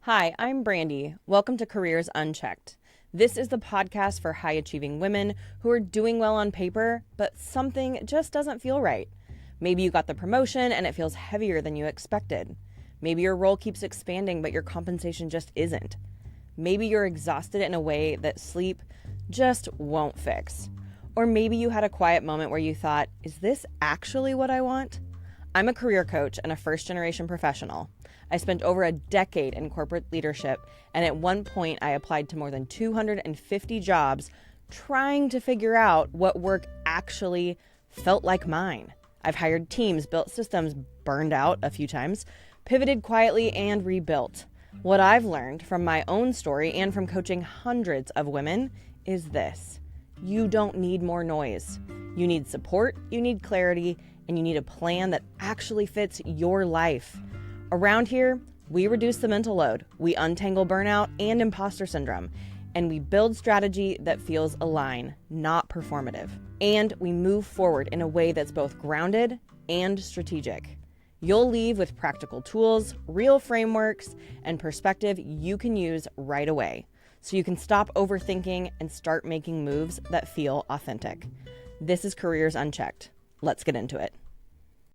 Hi, I'm Brandy. Welcome to Careers Unchecked. This is the podcast for high-achieving women who are doing well on paper, but something just doesn't feel right. Maybe you got the promotion and it feels heavier than you expected. Maybe your role keeps expanding, but your compensation just isn't. Maybe you're exhausted in a way that sleep just won't fix. Or maybe you had a quiet moment where you thought, is this actually what I want? I'm a career coach and a first-generation professional. I spent over a decade in corporate leadership, and at one point I applied to more than 250 jobs trying to figure out what work actually felt like mine. I've hired teams, built systems, burned out a few times, pivoted quietly, and rebuilt. What I've learned from my own story and from coaching hundreds of women is this: you don't need more noise. You need support, you need clarity, and you need a plan that actually fits your life. Around here, we reduce the mental load, we untangle burnout and imposter syndrome, and we build strategy that feels aligned, not performative. And we move forward in a way that's both grounded and strategic. You'll leave with practical tools, real frameworks, and perspective you can use right away, so you can stop overthinking and start making moves that feel authentic. This is Careers Unchecked. Let's get into it.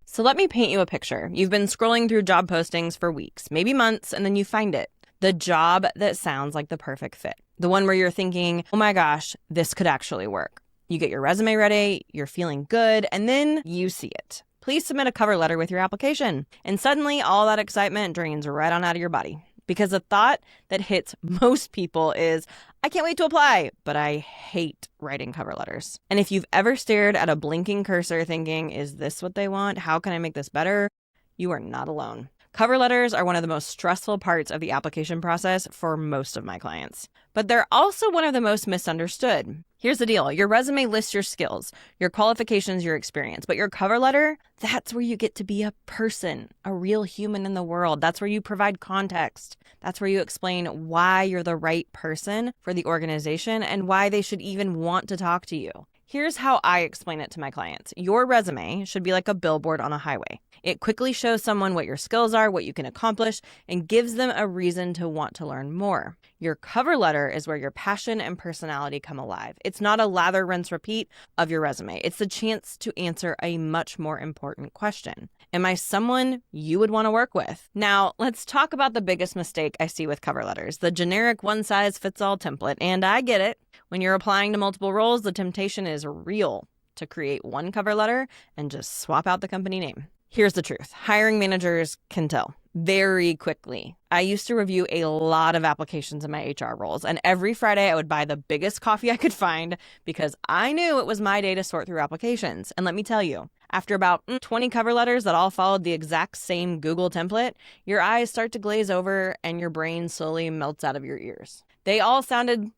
So let me paint you a picture. You've been scrolling through job postings for weeks, maybe months, and then you find it. The job that sounds like the perfect fit. The one where you're thinking, oh my gosh, this could actually work. You get your resume ready, you're feeling good, and then you see it. Please submit a cover letter with your application. And suddenly all that excitement drains right on out of your body. Because the thought that hits most people is, I can't wait to apply, but I hate writing cover letters. And if you've ever stared at a blinking cursor thinking, is this what they want? How can I make this better? You are not alone. Cover letters are one of the most stressful parts of the application process for most of my clients. But they're also one of the most misunderstood. Here's the deal. Your resume lists your skills, your qualifications, your experience. But your cover letter, that's where you get to be a person, a real human in the world. That's where you provide context. That's where you explain why you're the right person for the organization and why they should even want to talk to you. Here's how I explain it to my clients. Your resume should be like a billboard on a highway. It quickly shows someone what your skills are, what you can accomplish, and gives them a reason to want to learn more. Your cover letter is where your passion and personality come alive. It's not a lather, rinse, repeat of your resume. It's the chance to answer a much more important question. Am I someone you would want to work with? Now, let's talk about the biggest mistake I see with cover letters, the generic one-size-fits-all template. And I get it. When you're applying to multiple roles, the temptation is real to create one cover letter and just swap out the company name. Here's the truth. Hiring managers can tell very quickly. I used to review a lot of applications in my HR roles, and every Friday I would buy the biggest coffee I could find because I knew it was my day to sort through applications. And let me tell you, after about 20 cover letters that all followed the exact same Google template, your eyes start to glaze over and your brain slowly melts out of your ears. They all sounded,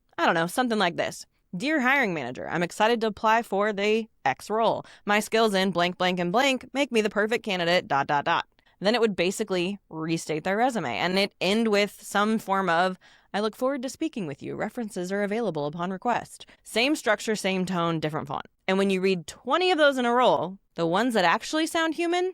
something like this. Dear hiring manager, I'm excited to apply for the X role. My skills in blank, blank, and blank make me the perfect candidate, ... Then it would basically restate their resume, and it'd end with some form of, I look forward to speaking with you. References are available upon request. Same structure, same tone, different font. And when you read 20 of those in a row, the ones that actually sound human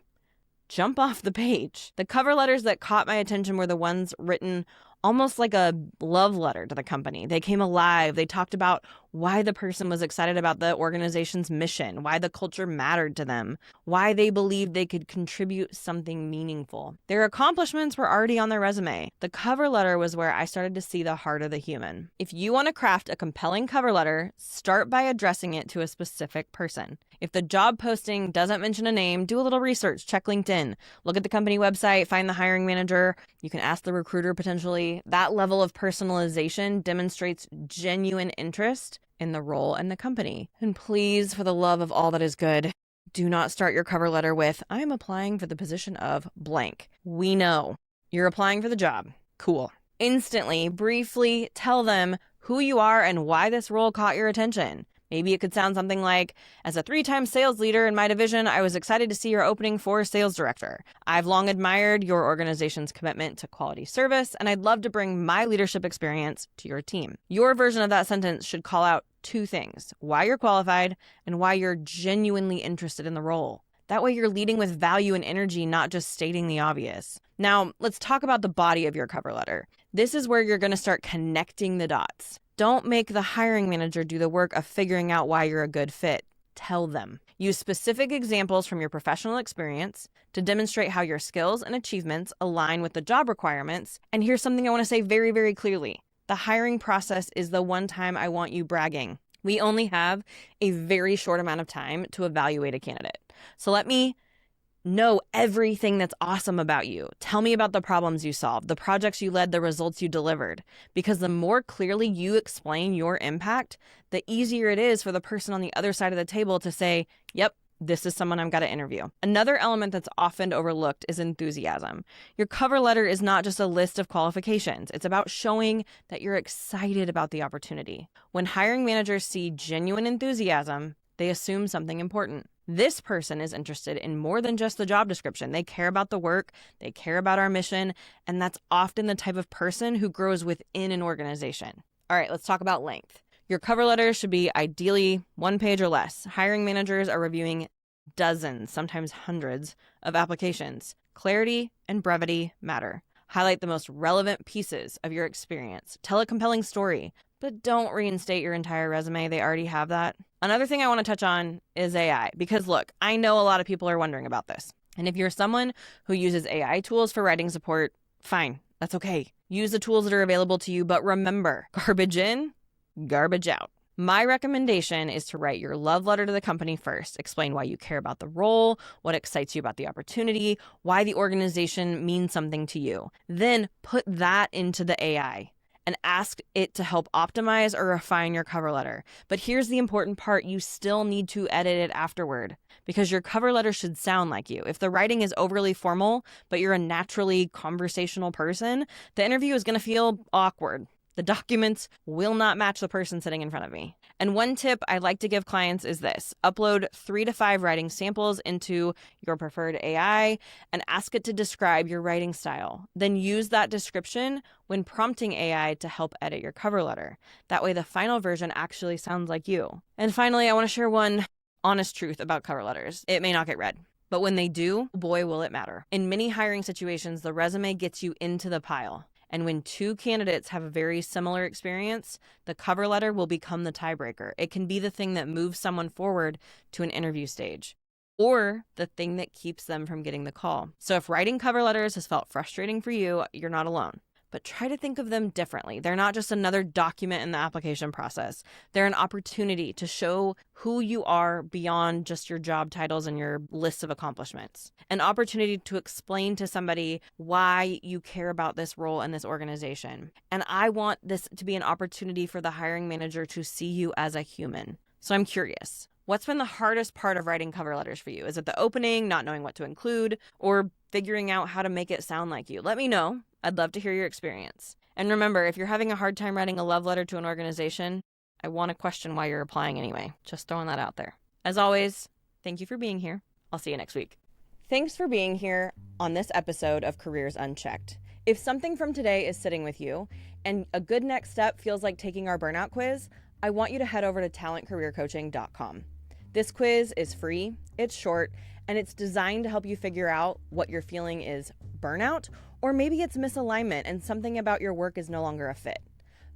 jump off the page. The cover letters that caught my attention were the ones written almost like a love letter to the company. They came alive. They talked about why the person was excited about the organization's mission, why the culture mattered to them, why they believed they could contribute something meaningful. Their accomplishments were already on their resume. The cover letter was where I started to see the heart of the human. If you want to craft a compelling cover letter, start by addressing it to a specific person. If the job posting doesn't mention a name, do a little research, check LinkedIn, look at the company website, find the hiring manager. You can ask the recruiter potentially. That level of personalization demonstrates genuine interest in the role and the company. And please, for the love of all that is good, do not start your cover letter with, I'm applying for the position of blank. We know you're applying for the job. Cool. Instantly, briefly tell them who you are and why this role caught your attention. Maybe it could sound something like, as a 3-time sales leader in my division, I was excited to see your opening for sales director. I've long admired your organization's commitment to quality service, and I'd love to bring my leadership experience to your team. Your version of that sentence should call out 2 things: why you're qualified and why you're genuinely interested in the role. That way you're leading with value and energy, not just stating the obvious. Now, let's talk about the body of your cover letter. This is where you're going to start connecting the dots. Don't make the hiring manager do the work of figuring out why you're a good fit. Tell them. Use specific examples from your professional experience to demonstrate how your skills and achievements align with the job requirements. And here's something I want to say very, very clearly. The hiring process is the one time I want you bragging. We only have a very short amount of time to evaluate a candidate. So let me know everything that's awesome about you. Tell me about the problems you solved, the projects you led, the results you delivered. Because the more clearly you explain your impact, the easier it is for the person on the other side of the table to say, yep, this is someone I've got to interview. Another element that's often overlooked is enthusiasm. Your cover letter is not just a list of qualifications. It's about showing that you're excited about the opportunity. When hiring managers see genuine enthusiasm, they assume something important. This person is interested in more than just the job description. They care about the work, they care about our mission, and that's often the type of person who grows within an organization. All right, let's talk about length. Your cover letter should be ideally 1 page or less. Hiring managers are reviewing dozens, sometimes hundreds, of applications. Clarity and brevity matter. Highlight the most relevant pieces of your experience. Tell a compelling story, but don't reinstate your entire resume. They already have that. Another thing I want to touch on is AI, because look, I know a lot of people are wondering about this. And if you're someone who uses AI tools for writing support, fine, that's okay. Use the tools that are available to you, but remember, garbage in, garbage out. My recommendation is to write your love letter to the company first. Explain why you care about the role, what excites you about the opportunity, why the organization means something to you. Then put that into the AI and ask it to help optimize or refine your cover letter. But here's the important part. You still need to edit it afterward because your cover letter should sound like you. If the writing is overly formal, but you're a naturally conversational person, the interview is going to feel awkward. The documents will not match the person sitting in front of me. And one tip I like to give clients is this: upload 3 to 5 writing samples into your preferred AI and ask it to describe your writing style. Then use that description when prompting AI to help edit your cover letter. That way the final version actually sounds like you. And finally, I want to share one honest truth about cover letters. It may not get read, but when they do, boy, will it matter. In many hiring situations, the resume gets you into the pile. And when 2 candidates have a very similar experience, the cover letter will become the tiebreaker. It can be the thing that moves someone forward to an interview stage, or the thing that keeps them from getting the call. So if writing cover letters has felt frustrating for you, you're not alone. But try to think of them differently. They're not just another document in the application process. They're an opportunity to show who you are beyond just your job titles and your lists of accomplishments. An opportunity to explain to somebody why you care about this role in this organization. And I want this to be an opportunity for the hiring manager to see you as a human. So I'm curious, what's been the hardest part of writing cover letters for you? Is it the opening, not knowing what to include, or figuring out how to make it sound like you? Let me know. I'd love to hear your experience. And remember, if you're having a hard time writing a love letter to an organization, I want to question why you're applying anyway. Just throwing that out there. As always, thank you for being here. I'll see you next week. Thanks for being here on this episode of Careers Unchecked. If something from today is sitting with you and a good next step feels like taking our burnout quiz, I want you to head over to talentcareercoaching.com. This quiz is free, it's short, and it's designed to help you figure out what you're feeling is burnout, or maybe it's misalignment and something about your work is no longer a fit.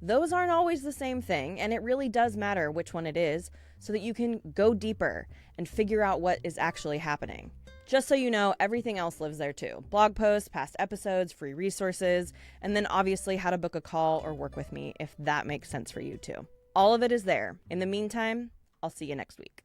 Those aren't always the same thing, and it really does matter which one it is so that you can go deeper and figure out what is actually happening. Just so you know, everything else lives there too. Blog posts, past episodes, free resources, and then obviously how to book a call or work with me if that makes sense for you too. All of it is there. In the meantime, I'll see you next week.